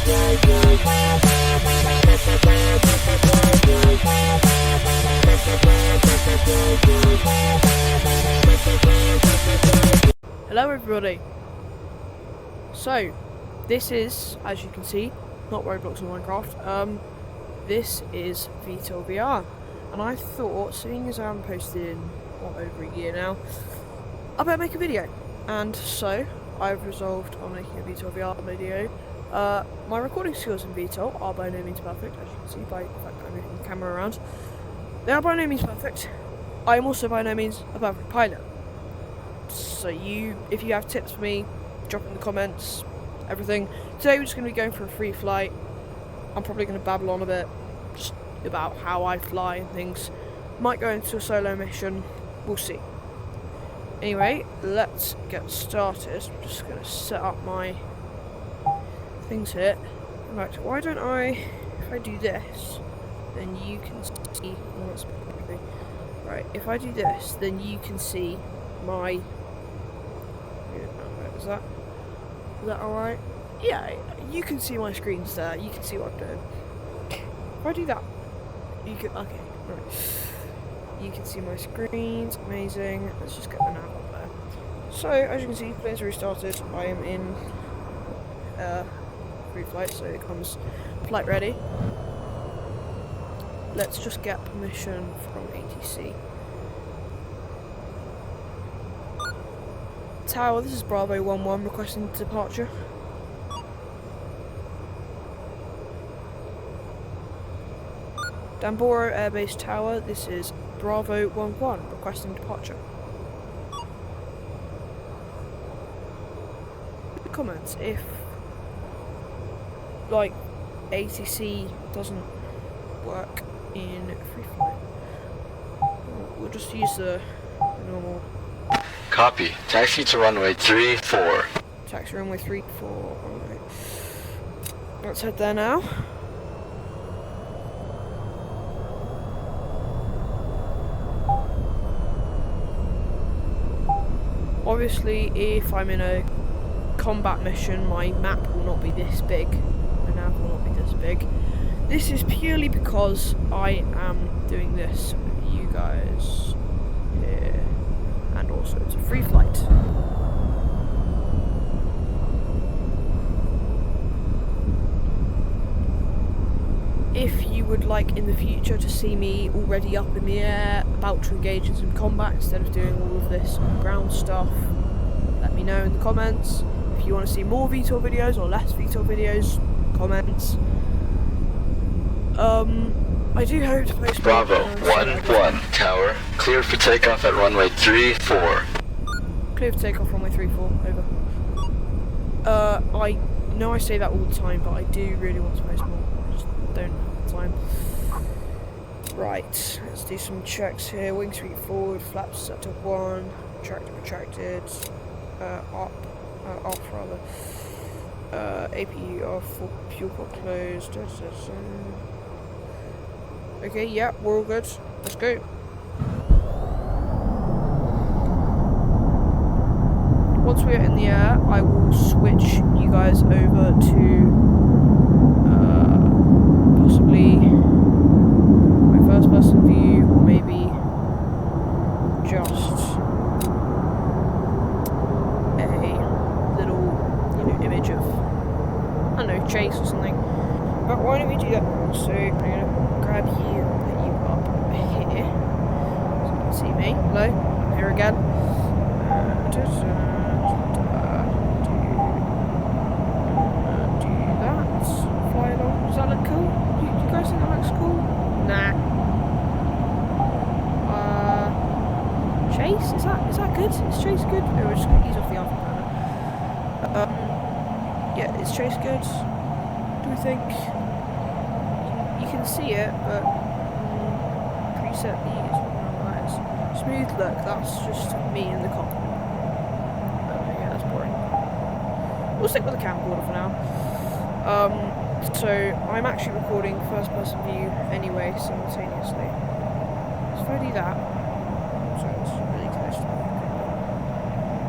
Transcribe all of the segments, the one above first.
Hello everybody. So, this is, as you can see, not Roblox or Minecraft. This is VTOL VR, and I thought, seeing as I haven't posted in over a year now, I better make a video. And so, I've resolved on making a VTOL VR video. My recording skills in VTOL are by no means perfect, as you can see by the fact that I'm moving the camera around. They are by no means perfect. I am also by no means a perfect pilot. So if you have tips for me, drop in the comments, everything. Today we're just going to be going for a free flight. I'm probably going to babble on a bit, just about how I fly and things. Might go into a solo mission, we'll see. Anyway, let's get started. I'm just going to set up my things here. Right, why don't I, if I do this, then you can see, right, if I do this, then you can see my, is that alright? Yeah, you can see my screens there, you can see what I'm doing. If I do that, you can, okay, right. You can see my screens, amazing. Let's just get the nav up there. So, as you can see, plane's restarted. I am in free flight, so it comes flight ready. Let's just get permission from ATC. Tower, this is Bravo 11 requesting departure. Damboro Airbase Tower, this is Bravo 11 requesting departure. Comments if, like, ATC doesn't work in free flight. We'll just use the normal. Copy. Taxi to runway 34. Taxi runway 34. Alright. Let's head there now. Obviously, if I'm in a combat mission, my map will not be this big. My nav will not be this big. This is purely because I am doing this with you guys here. And also, it's a free flight. If you would like in the future to see me already up in the air, about to engage in some combat instead of doing all of this ground stuff, let me know in the comments. If you want to see more VTOL videos or less VTOL videos, comments. I do hope to post Bravo 11 Tower, cleared for takeoff at runway 34. Cleared for takeoff runway 34, over. I know I say that all the time, but I do really want to post more. I just don't have the time. Right, let's do some checks here. Wing sweep forward, flaps set to 1, tractor retracted, off rather. APU off, fuel port closed. Okay, yeah, we're all good. Let's go. Once we're in the air, I will switch you guys over to possibly my first person view, or maybe just a little, image of, I don't know, chase or something. But why don't we do that? So I'm gonna grab you and put you up here so you can see me. Hello, I'm here again. Do that. Fly along. Does that look cool? Do you guys think that looks cool? Nah. Chase? Is that good? Is Chase good? No, we're just gonna ease off the alpha banner. Yeah, is Chase good? Do we think? You can see it, but preset B is what that is. Smooth look, that's just me in the cockpit. Yeah, that's boring. We'll stick with the camcorder for now. So I'm actually recording first person view anyway, simultaneously. So if I do that, so it's really close to me.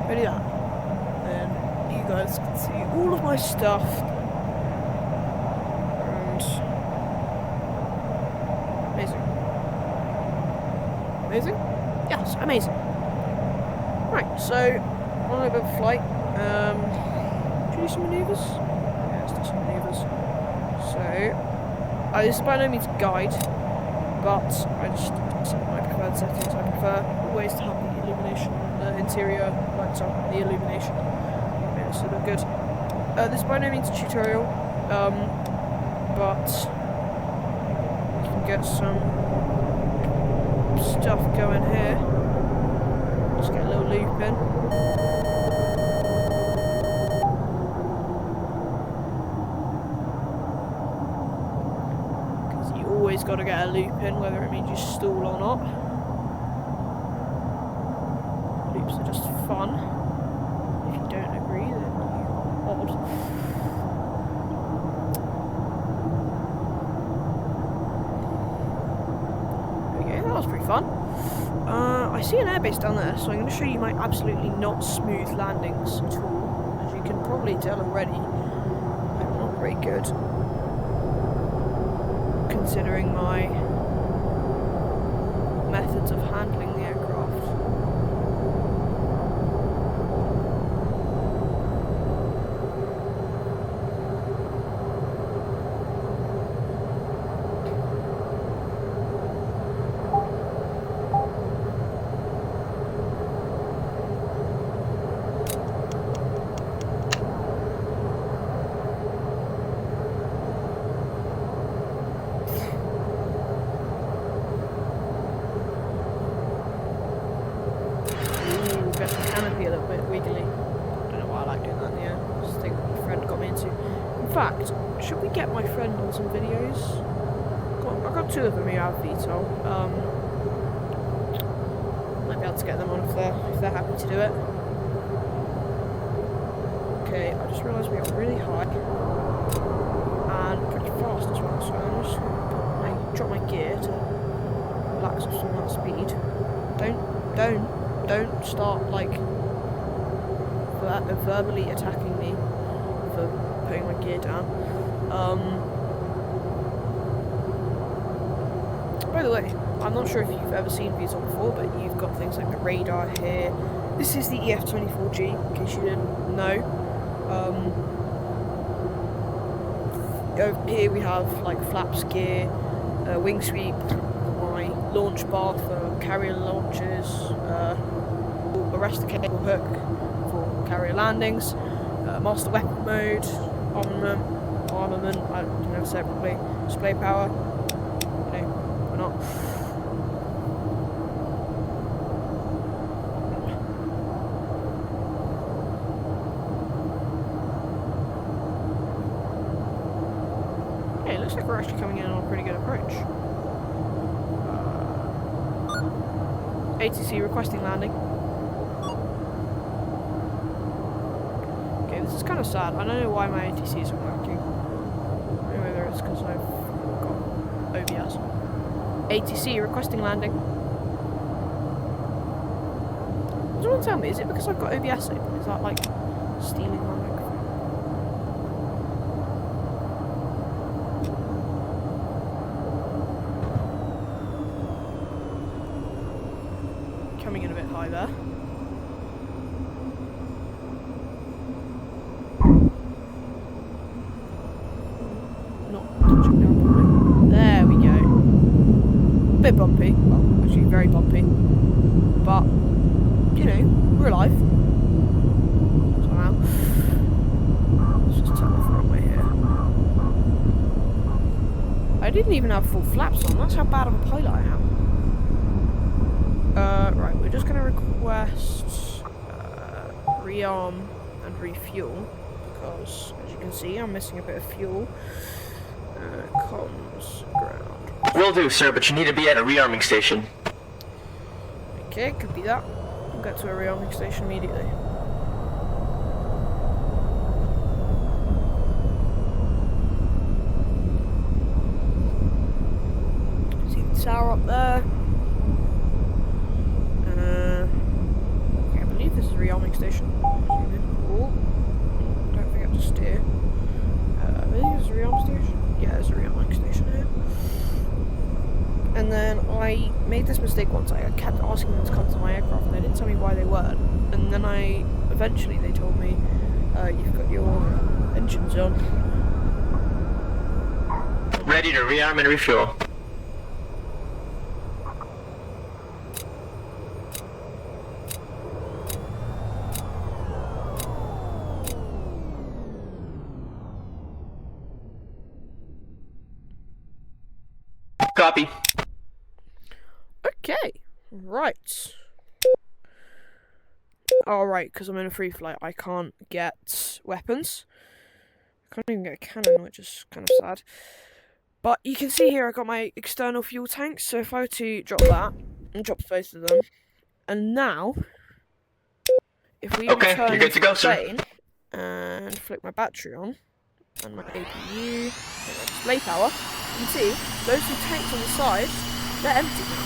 If I do that, then you guys can see all of my stuff. Amazing? Yes, amazing. Right, so on a bit of a flight. Should we do some manoeuvres? Yeah, let's do some manoeuvres. So, this is by no means a guide, but I just set my preferred settings. I prefer always to have the illumination, the interior lights on, the illumination. Yeah, so look good. This is by no means a tutorial, but we can get some stuff going here. Just get a little loop in. Because you always got to get a loop in, whether it means you stall or not. Loops are just fun. If you don't agree, then you're odd. There we go, that was pretty fun. I see an airbase down there, so I'm going to show you my absolutely not smooth landings at all. As you can probably tell already, I'm not very good, considering my methods of handling the aircraft. Canopy a little bit wiggly. Don't know why I like doing that in the air. Just think what my friend got me into. In fact, should we get my friend on some videos? I've got two of them here out of VTOL. Might be able to get them on if they're happy to do it. Okay, I just realised we are really high and pretty fast as well, so I'm just gonna drop my gear to relax off some of that speed. Don't start like verbally attacking me for putting my gear down. By the way, I'm not sure if you've ever seen VTOL before, but you've got things like the radar here. This is the EF24-G, in case you didn't know. Over here we have like flaps gear, wing sweep, my launch bar for carrier launches, arrestor cable hook for carrier landings, master weapon mode, armament, I don't know how to say it properly, display power, you know, why not. Okay, it looks like we're actually coming in on a pretty good approach. ATC requesting landing. Okay, this is kind of sad. I don't know why my ATC isn't working. Maybe whether it's because I've got OBS. ATC requesting landing. Someone tell me, is it because I've got OBS open? Is that like stealing my microphone? Coming in a bit high there. Not touching down properly. There we go. A bit bumpy. Well, actually very bumpy. But, you know, we're alive. Somehow. Let's just turn off the runway here. I didn't even have full flaps on. That's how bad of a pilot I am. Right, we're just going to request rearm and refuel, because as you can see I'm missing a bit of fuel. Comms ground. Will do, sir, but you need to be at a rearming station. Okay, could be that. We'll get to a rearming station immediately. See the tower up there. Okay, I believe this is a rearming station. Oh, don't forget to steer. I believe it's a rearming station. Yeah, there's a rearming station here. And then I made this mistake once. I kept asking them to come to my aircraft, and they didn't tell me why they weren't. And then eventually they told me, you've got your engines on. Ready to rearm and refuel. Copy. Okay, right. Alright, because I'm in a free flight, I can't get weapons. I can't even get a cannon, which is kind of sad. But you can see here I got my external fuel tanks, so if I were to drop that, and drop both of them, and now, if we return you're good to go, the sir. plane, and flick my battery on, and my APU, and my display power, you can see, those two tanks on the side, they're empty now.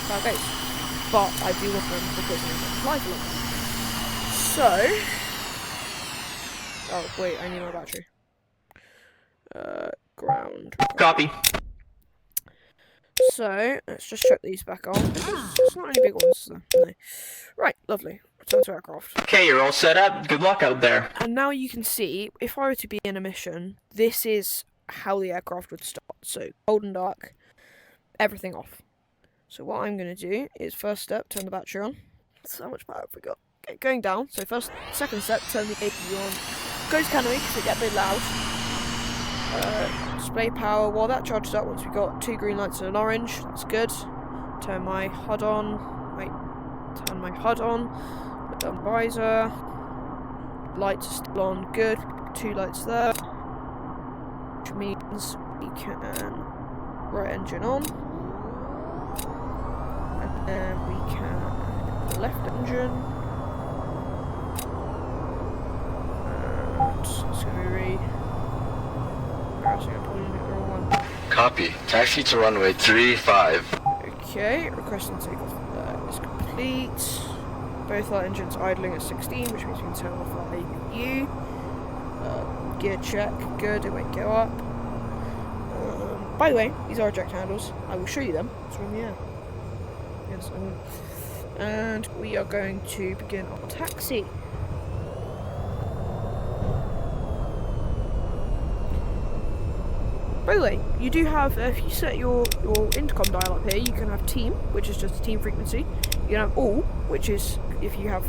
That's how it goes. But I do want them because I'm going to fly for longer. So... Oh, wait, I need my battery. Ground. Copy. So, let's just chuck these back on. It's not any big ones, so, no. Right, lovely. Return to aircraft. Okay, you're all set up. Good luck out there. And now you can see, if I were to be in a mission, this is how the aircraft would start. So, cold and dark, everything off. So what I'm going to do is, first step, turn the battery on. So much power have we got? Okay, going down. So second step, turn the APU on. Goes canopy because it gets a bit loud. Display power. While that charges up, once we've got 2 green lights and an orange, that's good. Turn my HUD on. Turn my HUD on. Put down visor. Lights are still on. Good. 2 lights there. Which means we can right engine on. And then we can left engine. And it's going to be I'm pulling it the wrong one. Copy. Taxi to runway 35. Okay, requesting takeoff is complete. Both our engines idling at 16, which means we can turn off our APU. Gear check, good, it won't go up. By the way, these are eject handles. I will show you them. It's in the air. Yes, I will. And we are going to begin our taxi. By the way, you do have, if you set your intercom dial up here, you can have team, which is just a team frequency. You can have all, which is if you have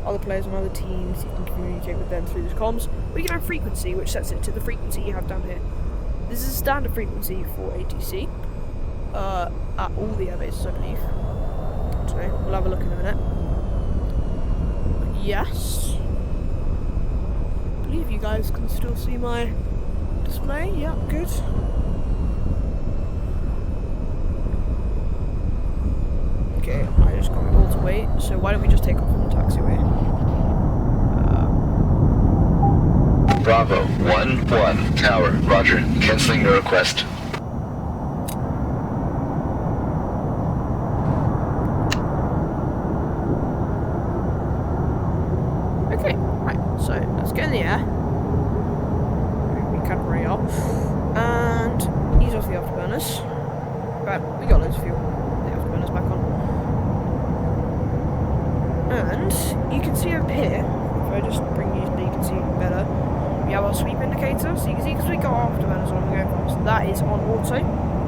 other players on other teams, you can communicate with them through the comms. Or you can have frequency, which sets it to the frequency you have down here. This is a standard frequency for ATC, at all the air bases, I believe. So, we'll have a look in a minute. Yes. I believe you guys can still see my display. Yeah, good. Okay, I just got my all to wait, so why don't we just take off from the taxiway? Bravo 1-1 Tower. Roger. Canceling your request. Okay, right, so let's get in the air. We can hurry up. And ease off the afterburners. Right, we got loads of fuel. The afterburners back on. And you can see over here, if I just bring you so you can see better, we have our sweep indicator. So you can see, because we got our afterburners on, we're going fast. That is on auto.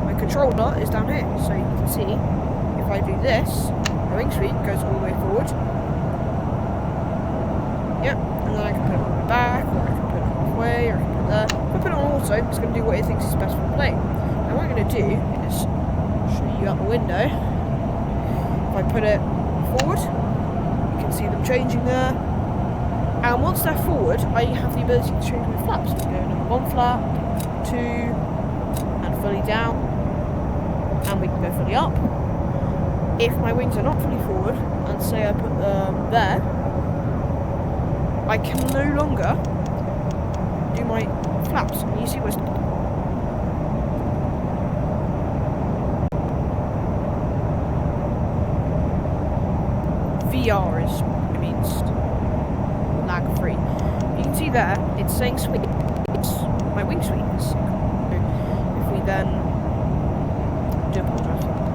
My controller is down here. So you can see, if I do this, the wing sweep goes all the way forward. Yep, and then I can put it on the back, or I can put it halfway, or I can put it there. If I put it on auto, it's going to do what it thinks is best for the plane. Now what I'm going to do is show you out the window. If I put it forward, you can see them changing there. And once they're forward, I have the ability to change my flaps. So go number 1 flap, 2, and fully down. And we can go fully up. If my wings are not fully forward, and say I put them there, I can no longer do my flaps. And you see what's VR is, it means lag free. You can see there, it's saying sweep. It's my wing sweep is. If we then do apologise for that.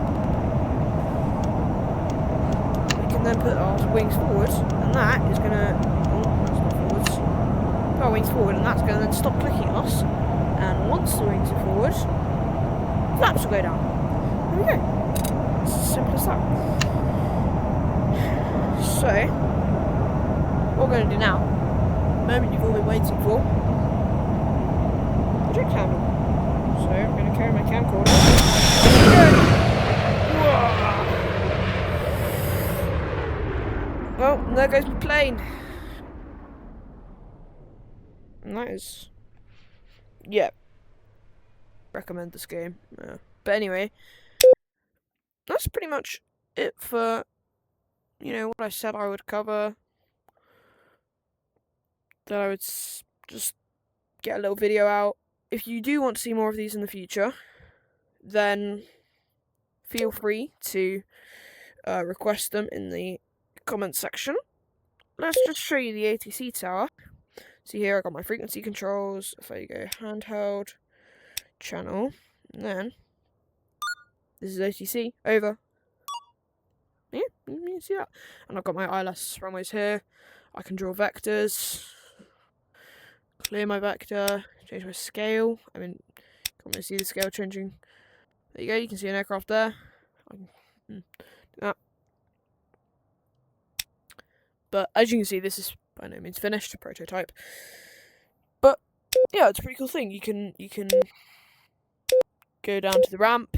We can then put our wings forward, and that is gonna. Oh, that's not forwards. Put our wings forward, and that's gonna then stop clicking us. And once the wings are forward, flaps will go down. There we go. It's as simple as that. So, what we're going to do now, the moment you've all been waiting for, project handle. So, I'm going to carry my camcorder. Well, and there goes my plane. And that is, yeah, recommend this game. But anyway, that's pretty much it for, you know, what I said I would cover. That I would just get a little video out. If you do want to see more of these in the future, then feel free to request them in the comments section. Let's just show you the ATC tower. See here, I got my frequency controls. If I go handheld, channel, and then this is ATC, over. Yeah, you can see that. And I've got my ILS runways here. I can draw vectors, clear my vector, change my scale. I mean, can't really see the scale changing. There you go, you can see an aircraft there. I can do that. But as you can see, this is by no means finished, a prototype. But yeah, it's a pretty cool thing. You can go down to the ramp,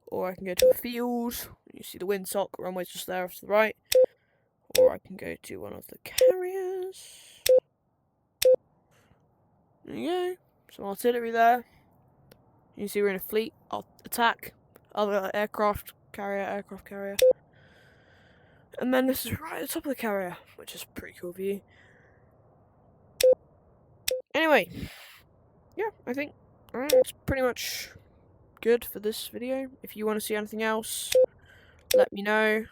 or I can go to a field. You see the windsock runway's just there off to the right. Or I can go to one of the carriers. There you go. Some artillery there. You can see we're in a fleet. I'll attack other aircraft carrier. And then this is right at the top of the carrier, which is a pretty cool view. Anyway, yeah, I think it's pretty much good for this video. If you want to see anything else, let me know.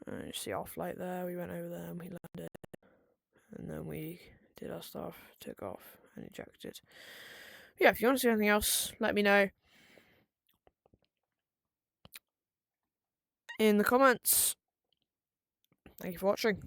You see our flight there, we went over there and we landed. And then we did our stuff, took off and ejected. Yeah, if you want to see anything else, let me know in the comments. Thank you for watching.